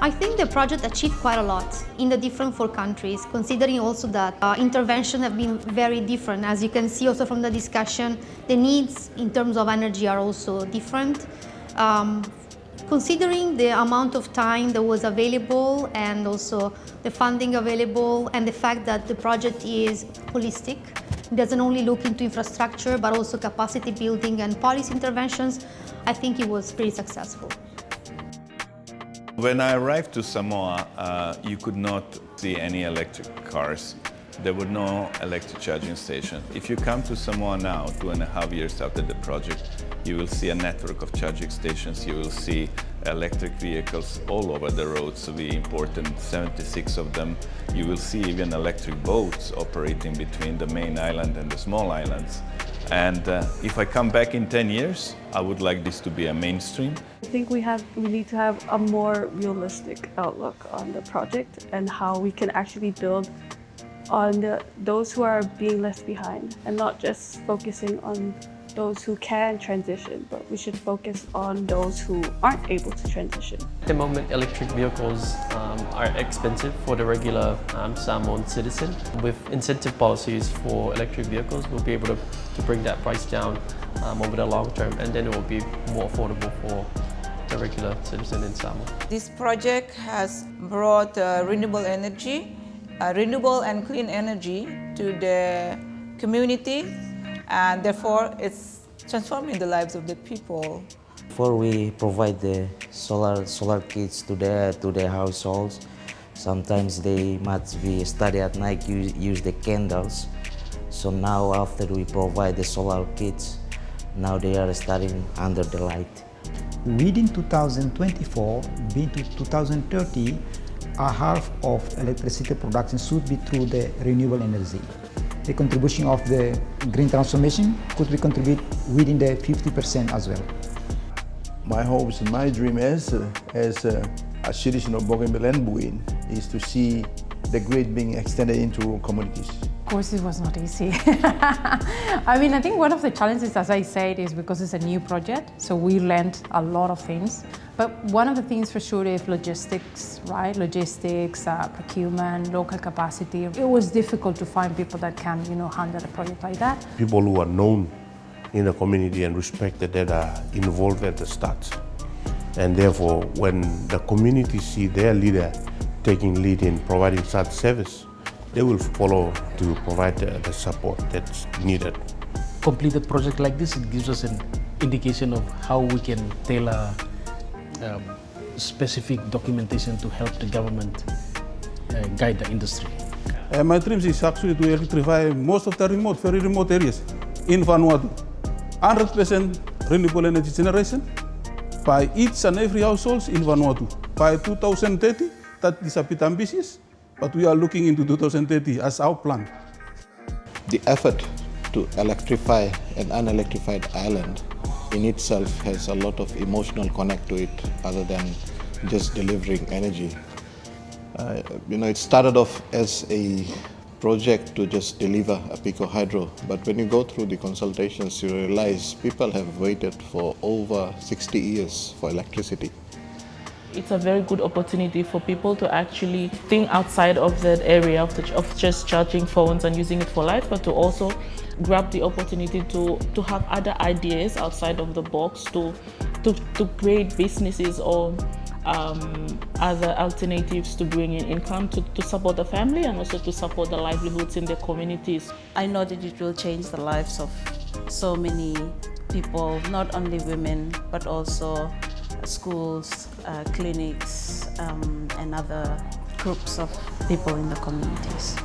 I think the project achieved quite a lot in the different 4 countries, considering also that interventions have been very different. As you can see also from the discussion, the needs in terms of energy are also different. Considering the amount of time that was available and also the funding available and the fact that the project is holistic, it doesn't only look into infrastructure but also capacity building and policy interventions, I think it was pretty successful. When I arrived to Samoa, you could not see any electric cars. There were no electric charging stations. If you come to Samoa now, 2.5 years after the project, you will see a network of charging stations. You will see electric vehicles all over the roads. We imported 76 of them. You will see even electric boats operating between the main island and the small islands. And if I come back in 10 years, I would like this to be a mainstream. I think we need to have a more realistic outlook on the project and how we can actually build on those who are being left behind, and not just focusing on those who can transition, but we should focus on those who aren't able to transition. At the moment, electric vehicles are expensive for the regular Samoan citizen. With incentive policies for electric vehicles, we'll be able to bring that price down over the long term, and then it will be more affordable for the regular citizen in Samoa. This project has brought renewable energy, renewable and clean energy to the community, and therefore it's transforming the lives of the people. Before we provide the solar kits to their households, sometimes they must be study at night, use the candles. So now after we provide the solar kits, now they are studying under the light. Within 2024, being to 2030, a half of electricity production should be through the renewable energy. The contribution of the green transformation could be contribute within the 50% as well. My hopes and my dream as a citizen of Bougainville and Buin is to see the grid being extended into communities. Of course, it was not easy. I think one of the challenges, as I said, is because it's a new project, so we learned a lot of things. But one of the things for sure is logistics, right? Logistics, procurement, local capacity. It was difficult to find people that can, handle a project like that. People who are known in the community and respected that are involved at the start. And therefore, when the community see their leader taking lead in providing such service, they will follow to provide the support that's needed. Complete a project like this, it gives us an indication of how we can tailor specific documentation to help the government guide the industry. My dream is actually to electrify most of the very remote areas in Vanuatu. 100% renewable energy generation by each and every household in Vanuatu. By 2030, that is a bit ambitious, but we are looking into 2030 as our plan. The effort to electrify an unelectrified island in itself has a lot of emotional connect to it other than just delivering energy. It started off as a project to just deliver a pico hydro, but when you go through the consultations, you realize people have waited for over 60 years for electricity. It's a very good opportunity for people to actually think outside of that area of just charging phones and using it for light, but to also grab the opportunity to have other ideas outside of the box, to create businesses or other alternatives to bring in income to support the family and also to support the livelihoods in their communities. I know that it will change the lives of so many people, not only women, but also schools, clinics, and other groups of people in the communities.